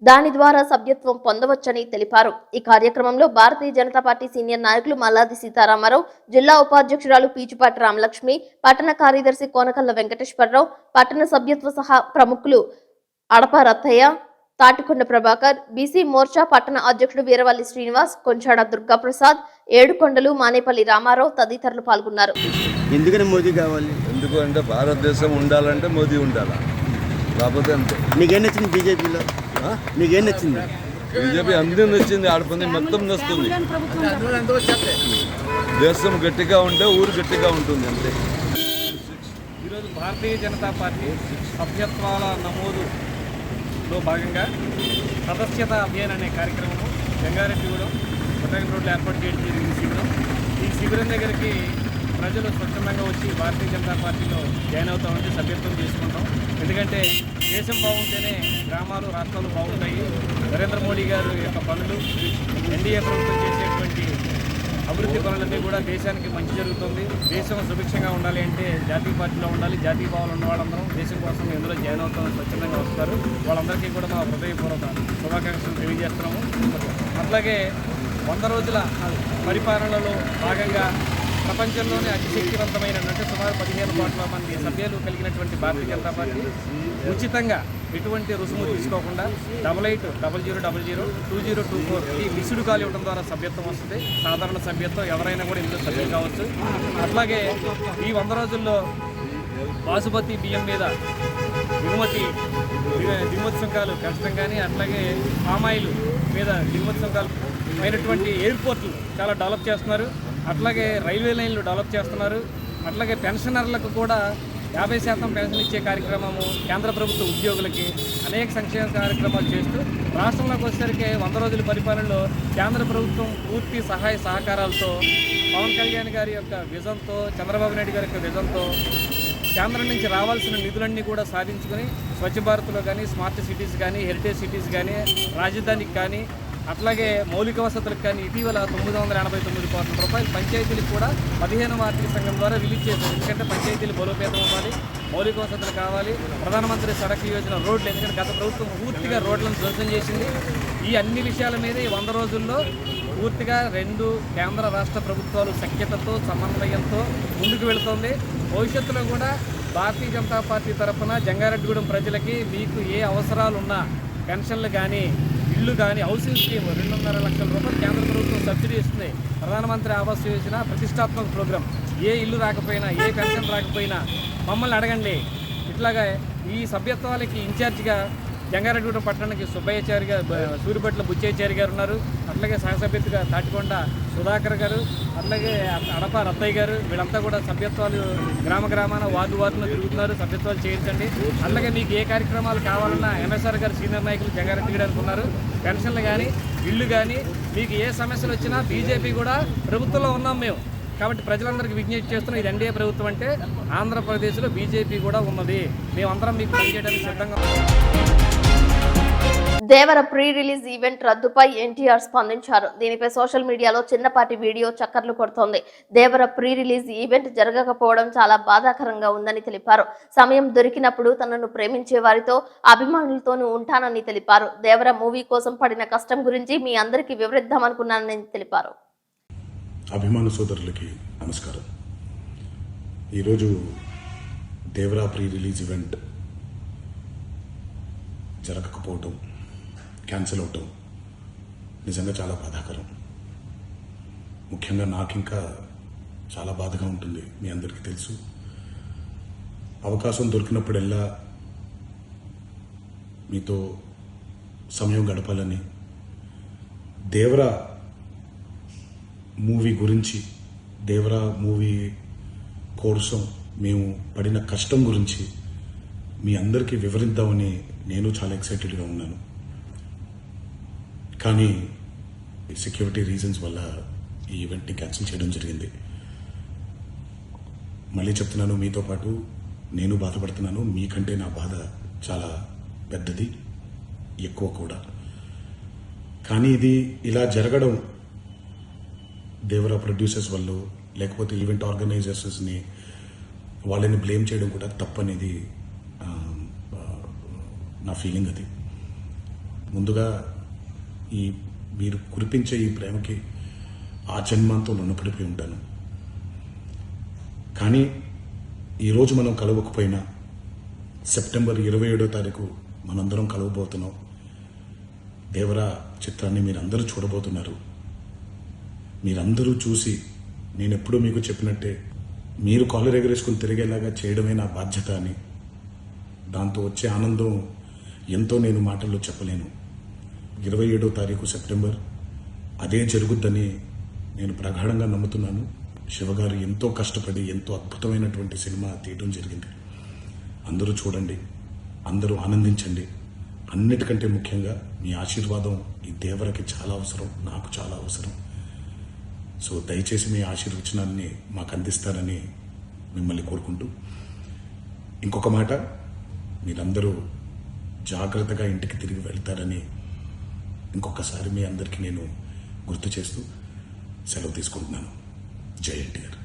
[SPEAKER 1] దాని ద్వారా సభ్యత్వం పొందవచ్చని తెలిపారు. ఈ కార్యక్రమంలో భారతీయ జనతా పార్టీ సీనియర్ నాయకులు మల్లాది సీతారామారావు, జిల్లా ఉపాధ్యక్షురాలు పీచుపాటి రామలక్ష్మి, పట్టణ కార్యదర్శి కోనకల్ల వెంకటేశ్వరరావు, పట్టణ సభ్యత్వ సహా ప్రముఖులు అడప రత్తయ్య, తాటికొండ ప్రభాకర్, బీసీ మోర్చా పట్టణ అధ్యక్షుడు వీరవల్లి శ్రీనివాస్, కొంచాడ దుర్గాప్రసాద్, ఏడుకొండలు, మానేపల్లి రామారావు తదితరులు పాల్గొన్నారు.
[SPEAKER 11] ఎందుకని మోదీ కావాలి?
[SPEAKER 12] ఎందుకు అంటే భారతదేశం ఉండాలంటే మోదీ ఉండాలా, కాకపోతే అంతే.
[SPEAKER 11] మీకేం నచ్చింది బీజేపీలో? మీకేం నచ్చింది?
[SPEAKER 12] బీజేపీ అన్ని నచ్చింది, ఆడపంది మొత్తం నచ్చుతుంది. దేశం గట్టిగా ఉంటే ఊరు గట్టిగా ఉంటుంది అంతే.
[SPEAKER 6] ఈరోజు భారతీయ జనతా పార్టీ సభ్యత్వాల నమోదులో భాగంగా సదస్యత అభియాన్ అనే కార్యక్రమము జంగారెడ్డిగూడెం కొత్తగూడెం రోడ్లో ఏర్పాటు చేయడం జరిగింది శిబిరం. ఈ శిబిరం దగ్గరికి ప్రజలు స్వచ్ఛందంగా వచ్చి భారతీయ జనతా పార్టీలో జాయిన్ అవుతామంటే సభ్యత్వం చేసుకుంటాం. ఎందుకంటే దేశం బాగుంటేనే గ్రామాలు, రాష్ట్రాలు బాగుంటాయి. నరేంద్ర మోడీ గారు యొక్క పనులు, ఎన్డీఏ ప్రభుత్వం చేసేటువంటి అభివృద్ధి పనులన్నీ కూడా దేశానికి మంచి జరుగుతుంది. దేశం సుభిక్షంగా ఉండాలి అంటే జాతీయ పార్టీలో ఉండాలి. జాతీయ భావాలు ఉన్న వాళ్ళందరం దేశం కోసం ఎందులో జాయిన్ అవుతామని స్వచ్ఛందంగా వస్తారు. వాళ్ళందరికీ కూడా మా హృదయపూర్వక శుభాకాంక్షలు తెలియజేస్తున్నాము. అట్లాగే 100 రోజుల పరిపాలనలో భాగంగా ప్రపంచంలోనే అతి శక్తివంతమైన సుమారు 15 కోట్ల మంది సభ్యులు కలిగినటువంటి భారతీయ జనతా పార్టీ ఉచితంగా ఎటువంటి రుసుము తీసుకోకుండా 8800002024 ఈ మిస్డ్ కాల్ ఇవ్వడం ద్వారా సభ్యత్వం వస్తుంది. సాధారణ సభ్యత్వం, ఎవరైనా కూడా ఇందులో సభ్యులు కావచ్చు. అట్లాగే ఈ 100 రోజుల్లో బాసుమతి బియ్యం మీద దిగుమతి సుంకాలు పెంచడం కానీ, అట్లాగే పామాయిల్ మీద దిగుమతి సుంకాలు అయినటువంటి ఎయిర్పోర్ట్లు చాలా డెవలప్ చేస్తున్నారు. అట్లాగే రైల్వే లైన్లు డెవలప్ చేస్తున్నారు. అట్లాగే పెన్షనర్లకు కూడా 50% పెన్షన్ ఇచ్చే కార్యక్రమము, కేంద్ర ప్రభుత్వ ఉద్యోగులకి అనేక సంక్షేమ కార్యక్రమాలు చేస్తూ రాష్ట్రంలోకి వచ్చేసరికి 100 రోజుల పరిపాలనలో కేంద్ర ప్రభుత్వం పూర్తి సహాయ సహకారాలతో, పవన్ కళ్యాణ్ గారి యొక్క విజన్తో, చంద్రబాబు నాయుడు గారి యొక్క విజన్తో కేంద్రం నుంచి రావాల్సిన నిధులన్నీ కూడా సాధించుకొని స్వచ్ఛ భారత్లో కానీ, స్మార్ట్ సిటీస్ కానీ, హెరిటేజ్ సిటీస్ కానీ, రాజధానికి కానీ, అట్లాగే మౌలిక వసతులకు కానీ ఇటీవల 989 కోట్ల రూపాయలు పంచాయతీలకు కూడా 15వ ఆర్థిక సంఘం ద్వారా రిలీజ్ చేశారు. ఎందుకంటే పంచాయతీలు బలోపేతం అవ్వాలి, మౌలిక వసతులు కావాలి, ప్రధానమంత్రి సడక్ యోజన రోడ్లు, ఎందుకంటే గత ప్రభుత్వం పూర్తిగా రోడ్లను ధ్వంసం చేసింది. ఈ అన్ని విషయాల మీద ఈ 100 రోజుల్లో పూర్తిగా 2 కేంద్ర రాష్ట్ర ప్రభుత్వాలు సఖ్యతతో, సమన్వయంతో ముందుకు వెళుతోంది. భవిష్యత్తులో కూడా భారతీయ జనతా పార్టీ తరఫున జంగారెడ్డిగూడెం ప్రజలకి మీకు ఏ అవసరాలున్నా, పెన్షన్లు కానీ, ఇల్లు కానీ, హౌసింగ్ స్కీమ్ 2.5 లక్షల రూపాయలు కేంద్ర ప్రభుత్వం సబ్సిడీ ఇస్తుంది. ప్రధానమంత్రి ఆవాస్ యోజన ప్రతిష్టాత్మక ప్రోగ్రాం. ఏ ఇల్లు రాకపోయినా, ఏ పెన్షన్ రాకపోయినా మమ్మల్ని అడగండి. ఇట్లాగా ఈ సభ్యత్వాలకి ఇన్ఛార్జిగా జంగారెడ్డిగూడెం పట్టణానికి సుబ్బయ్యచారి గారు, సూరిపట్ల బుచ్చయ్యచారి గారు ఉన్నారు. అట్లాగే సహసభ్యతగా తాటికొండ సుధాకర్ గారు, అట్లాగే అడప రత్తయ్య గారు, వీళ్ళంతా కూడా సభ్యత్వాలు గ్రామాన వార్డున తిరుగుతున్నారు. సభ్యత్వాలు చేయించండి. అట్లాగే మీకు ఏ కార్యక్రమాలు కావాలన్నా ఎంఎస్ఆర్ గారు సీనియర్ నాయకులు జంగారెడ్డిగూడెంకి ఉన్నారు. పెన్షన్లు కానీ, ఇల్లు కానీ, మీకు ఏ సమస్యలు వచ్చినా బీజేపీ కూడా ప్రభుత్వంలో ఉన్నాం మేము. కాబట్టి ప్రజలందరికీ విజ్ఞప్తి చేస్తున్నాం, ఇది ఎన్డీఏ ప్రభుత్వం అంటే ఆంధ్రప్రదేశ్లో బీజేపీ కూడా ఉన్నది. మేమందరం మీకు పనిచేయడానికి సిద్ధంగా.
[SPEAKER 1] దేవర ప్రీ రిలీజ్ ఈవెంట్ రద్దుపై ఎన్టీఆర్ స్పందించారు. దీనిపై సోషల్ మీడియాలో చిన్నపాటి వీడియో చక్కర్లు కొడుతోంది. దేవర ప్రీ రిలీజ్ ఈవెంట్ జరగకపోవడం చాలా బాధాకరంగా ఉందని తెలిపారు. సమయం దొరికినప్పుడు తనను ప్రేమించే వారితో, అభిమానులతోనూ ఉంటానని తెలిపారు. దేవర మూవీ కోసం పడిన కష్టం గురించి మీ అందరికీ వివరిద్దామనుకున్నానని తెలిపారు.
[SPEAKER 13] అభిమాన సోదరులకి నమస్కారం. ఈరోజు దేవరా ప్రీ రిలీజ్ ఈవెంట్ జరగకపోవటం, క్యాన్సిల్ అవటం నిజంగా చాలా బాధాకరం. ముఖ్యంగా నాకు ఇంకా చాలా బాధగా ఉంటుంది. మీ అందరికీ తెలుసు, అవకాశం దొరికినప్పుడల్లా మీతో సమయం గడపాలని, దేవరా మూవీ గురించి, దేవరా మూవీ కోసం మేము పడిన కష్టం గురించి మీ అందరికీ వివరిద్దామని నేను చాలా ఎక్సైటెడ్గా ఉన్నాను. కానీ సెక్యూరిటీ రీజన్స్ వల్ల ఈ ఈవెంట్ని క్యాన్సిల్ చేయడం జరిగింది. మళ్ళీ చెప్తున్నాను, మీతో పాటు నేను బాధపడుతున్నాను. మీకంటే నా బాధ చాలా పెద్దది, ఎక్కువ కూడా. కానీ ఇది ఇలా జరగడం దేవరా ప్రొడ్యూసర్స్ వల్ల, లేకపోతే ఈవెంట్ ఆర్గనైజర్స్ని వాళ్ళని బ్లేమ్ చేయడం కూడా తప్పనేది నా ఫీలింగ్. అది ముందుగా మీరు కురిపించే ఈ ప్రేమకి ఆ జన్మాంతో రుణపడిపోయి ఉంటాను. కానీ ఈరోజు మనం కలవకపోయినా సెప్టెంబర్ 27వ తారీఖు మనందరం కలవబోతున్నాం. దేవరా చిత్రాన్ని మీరందరూ చూడబోతున్నారు. మీరందరూ చూసి నేను ఎప్పుడూ మీకు చెప్పినట్టే మీరు కాలర్ ఎగరేసుకుని తిరిగేలాగా చేయడమే నా బాధ్యత అని, దాంతో వచ్చే ఆనందం ఎంతో నేను మాటల్లో చెప్పలేను. 27వ తారీఖు సెప్టెంబర్ అదే జరుగుద్దని నేను ప్రగాఢంగా నమ్ముతున్నాను. శివగారు ఎంతో కష్టపడి ఎంతో అద్భుతమైనటువంటి సినిమా తీయడం జరిగింది. అందరూ చూడండి, అందరూ ఆనందించండి. అన్నిటికంటే ముఖ్యంగా మీ ఆశీర్వాదం ఈ దేవరకి చాలా అవసరం, నాకు చాలా అవసరం. సో దయచేసి మీ ఆశీర్వచనాన్ని మాకు అందిస్తారని మిమ్మల్ని కోరుకుంటూ, ఇంకొక మాట, మీరందరూ జాగ్రత్తగా ఇంటికి తిరిగి వెళ్తారని ఇంకొకసారి మీ అందరికీ నేను గుర్తు చేస్తూ సెలవు తీసుకుంటున్నాను. జై ఎన్టీఆర్.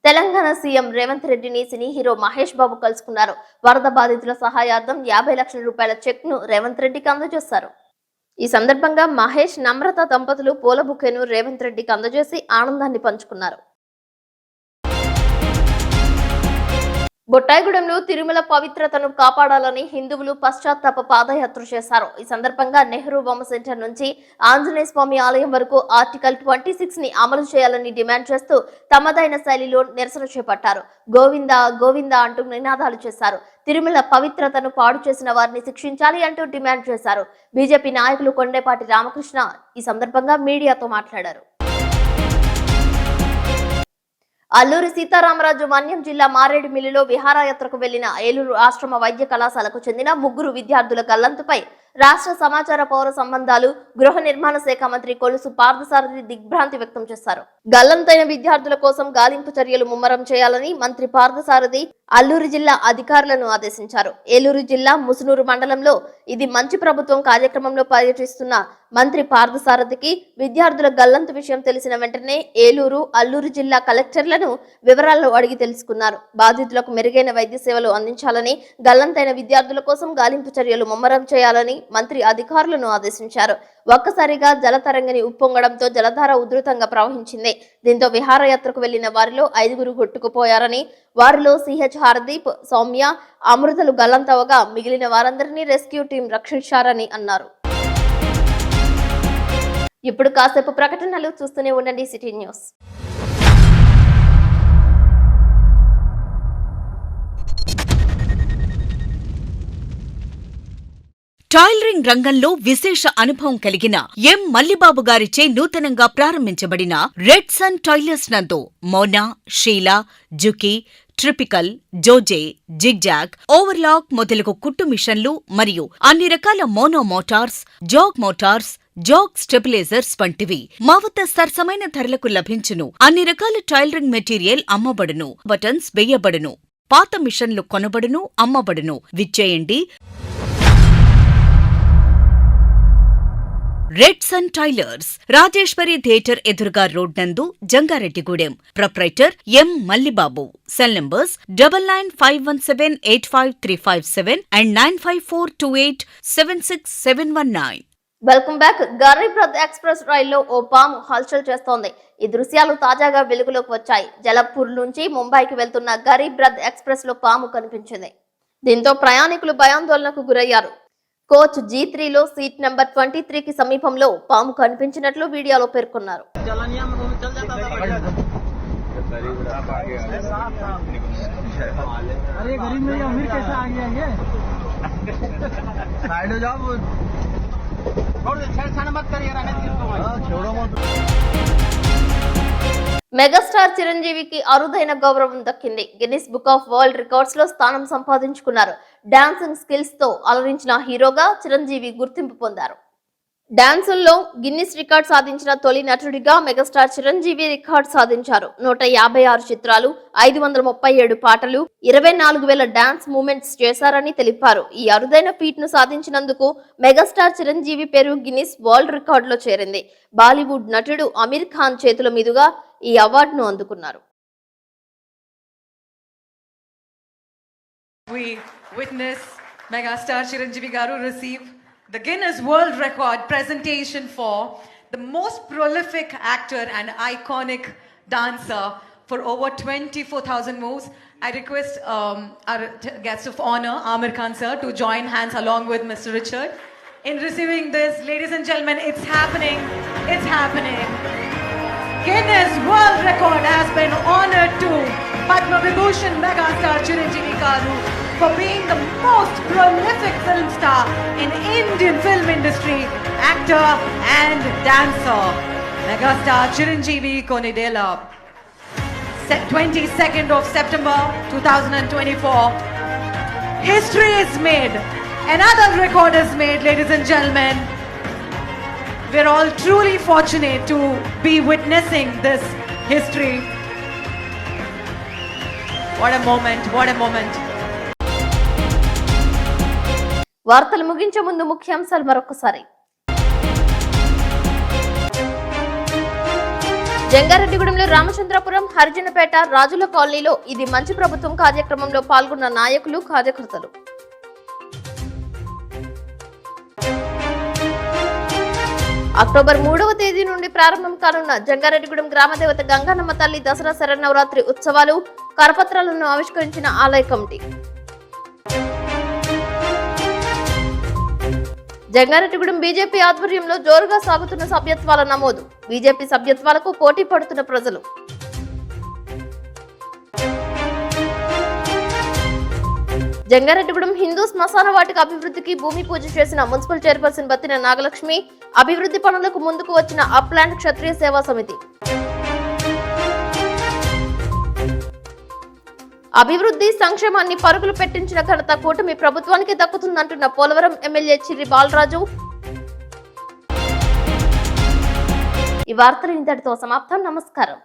[SPEAKER 1] తెలంగాణ సీఎం రేవంత్ రెడ్డిని సినీ హీరో మహేష్ బాబు కలుసుకున్నారు. వరద బాధితుల సహాయార్థం 50 లక్షల రూపాయల చెక్ ను రేవంత్ రెడ్డికి అందజేశారు. ఈ సందర్భంగా మహేష్, నమ్రత దంపతులు పూల బుకేను రేవంత్ రెడ్డికి అందజేసి ఆనందాన్ని పంచుకున్నారు. బొట్టాయిగూడెంలో తిరుమల పవిత్రతను కాపాడాలని హిందువులు పశ్చాత్తాప పాదయాత్ర చేశారు. ఈ సందర్భంగా నెహ్రూ బొమ్మ సెంటర్ నుంచి ఆంజనేయ స్వామి ఆలయం వరకు ఆర్టికల్ 26 ని అమలు చేయాలని డిమాండ్ చేస్తూ తమదైన శైలిలో నిరసన చేపట్టారు. గోవిందా గోవిందా అంటూ నినాదాలు చేశారు. తిరుమల పవిత్రతను పాడు చేసిన వారిని శిక్షించాలి అంటూ డిమాండ్ చేశారు. బీజేపీ నాయకులు కొండేపాటి రామకృష్ణ ఈ సందర్భంగా మీడియాతో మాట్లాడారు. అల్లూరి సీతారామరాజు మన్యం జిల్లా మారేడుమిల్లిలో విహారయాత్రకు వెళ్లిన ఏలూరు ఆశ్రమ వైద్య కళాశాలకు చెందిన 3 విద్యార్థుల గల్లంతుపై రాష్ట్ర సమాచార పౌర సంబంధాలు గృహ నిర్మాణ శాఖ మంత్రి కొలుసు పార్థసారథి దిగ్భ్రాంతి వ్యక్తం చేశారు. గల్లంతైన విద్యార్థుల కోసం గాలింపు చర్యలు ముమ్మరం చేయాలని మంత్రి పార్థసారథి అల్లూరు జిల్లా అధికారులను ఆదేశించారు. ఏలూరు జిల్లా ముసునూరు మండలంలో ఇది మంచి ప్రభుత్వం కార్యక్రమంలో పర్యటిస్తున్న మంత్రి పార్థసారథికి విద్యార్థుల గల్లంతు విషయం తెలిసిన వెంటనే ఏలూరు, అల్లూరు జిల్లా కలెక్టర్లను వివరాలను అడిగి తెలుసుకున్నారు. బాధితులకు మెరుగైన వైద్య సేవలు అందించాలని, గల్లంతైన విద్యార్థుల కోసం గాలింపు చర్యలు ముమ్మరం చేయాలని మంత్రి అధికారులను ఆదేశించారు. ఒక్కసారిగా జలతరంగిణి ఉప్పొంగడంతో జలధార ఉధృతంగా ప్రవహించింది. దీంతో విహారయాత్రకు వెళ్లిన వారిలో 5 కొట్టుకుపోయారని, వారిలో సిహెచ్ హర్దీప్, సౌమ్య, అమృతలు గల్లంతవగా మిగిలిన వారందరినీ రెస్క్యూ టీం రక్షించారని అన్నారు. ఇప్పుడు కాసేపు ప్రకటనలు చూస్తూనే ఉండండి సిటీ న్యూస్.
[SPEAKER 2] టైలరింగ్ రంగంలో విశేష అనుభవం కలిగిన ఎం మల్లిబాబు గారిచే నూతనంగా ప్రారంభించబడిన రెడ్ సన్ టైలర్స్ నందు మోనా, షీలా, జుకీ, ట్రిపికల్, జోజే, జిగ్జాగ్, ఓవర్లాక్ మొదలగు కుట్టు మిషన్లు మరియు అన్ని రకాల mono motors, Jack motors, Jack stabilisers వంటివి మా వద్ద సరసమైన ధరలకు లభించును. అన్ని రకాల టైలరింగ్ మెటీరియల్ అమ్మబడును. బటన్స్ వేయబడును. పాత మిషన్లు కొనబడును, అమ్మబడును. విచ్చేయండి. Red sun tailors, Rajeshwari theatre ఎదురుగా రోడ్ నందు, Jangareddygudem. Proprietor M Mallibabu. Cell numbers 9951785357 and 9542876719.
[SPEAKER 1] Welcome back. Garib Rath express రైల్లో ఓ పాము హల్చల్ చేస్తోంది. ఈ దృశ్యాలు తాజాగా వెలుగులోకి వచ్చాయి. జలపూర్ నుంచి ముంబైకి వెళ్తున్న గరీబ్ రథ్ ఎక్స్ప్రెస్ లో పాము కనిపించింది. దీంతో ప్రయాణికులు భయాందోళనకు గురయ్యారు. కోచ్ G3లో సీట్ నెంబర్ 23కి సమీపంలో పాము కనిపించినట్లు వీడియోలో పేర్కొన్నారు. మెగాస్టార్ చిరంజీవికి అరుదైన గౌరవం దక్కింది. Guinness book of world records లో స్థానం సంపాదించుకున్నారు. డాన్సింగ్ స్కిల్స్ తో అలరించిన హీరోగా చిరంజీవి గుర్తింపు పొందారు. డాన్సుల్లో గిన్నిస్ రికార్డ్ సాధించిన తొలి నటుడిగా మెగాస్టార్ చిరంజీవి రికార్డ్ సాధించారు. 156 చిత్రాలు, 537 పాటలు, 24,000 డాన్స్ మూమెంట్స్ చేశారని తెలిపారు. ఈ అరుదైన ఫీట్ ను సాధించినందుకు మెగాస్టార్ చిరంజీవి పేరు గిన్నిస్ వరల్డ్ రికార్డ్ లో చేరింది. బాలీవుడ్ నటుడు అమీర్ ఖాన్ చేతుల మీదుగా ఈ అవార్డును అందుకున్నారు.
[SPEAKER 14] We witness Megastar Chiranjeevi Garu receive the Guinness World Record presentation for the most prolific actor and iconic dancer for over 24,000 moves. I request our guest of honor, Aamir Khan sir, to join hands along with Mr. Richard in receiving this. Ladies and gentlemen, it's happening. It's happening. Guinness World Record has been honored to Padma Vibhushan Megastar Chiranjeevi Garu for being the most prolific film star in Indian film industry, actor and dancer. Megastar Chiranjeevi Konidela. 22nd of September 2024. History is made. Another record is made, ladies and gentlemen. We're all truly fortunate to be witnessing this history. What a moment, what a moment.
[SPEAKER 1] వార్తలు ముగించే ముందు ముఖ్యాంశాలు మరొకసారి. జంగారెడ్డిగూడెంలో రామచంద్రపురం, హరిజనపేట, రాజుల కాలనీలో ఇది మంచి ప్రభుత్వం కార్యక్రమంలో పాల్గొన్న నాయకులు, కార్యకర్తలు. అక్టోబర్ 3వ తేదీ నుండి ప్రారంభం కానున్న జంగారెడ్డిగూడెం గ్రామదేవత గంగానమ్మ తల్లి దసరా శరన్నవరాత్రి ఉత్సవాలు, కరపత్రాలను ఆవిష్కరించిన ఆలయ కమిటీ. జంగారెడ్డిగూడెం బీజేపీ ఆధ్వర్యంలో జోరుగా సాగుతున్న సభ్యత్వాల నమోదు. బీజేపీ సభ్యత్వాలకు పోటీ పడుతున్న ప్రజలు. జంగారెడ్డిగూడెం హిందూ శ్మశాన వాటిక అభివృద్ధికి భూమి పూజ చేసిన మున్సిపల్ చైర్పర్సన్ బత్తిన నాగలక్ష్మి. అభివృద్ధి పనులకు ముందుకు వచ్చిన అప్లాండ్ క్షత్రియ సేవా సమితి. అభివృద్ధి సంక్షేమాన్ని పరుగులు పెట్టించిన ఘనత కూటమి ప్రభుత్వానికి దక్కుతుందంటున్న పోలవరం ఎమ్మెల్యే చిర్రి బాలరాజు. ఈ వార్తలు ఇంతటితో సమాప్తం. నమస్కారం.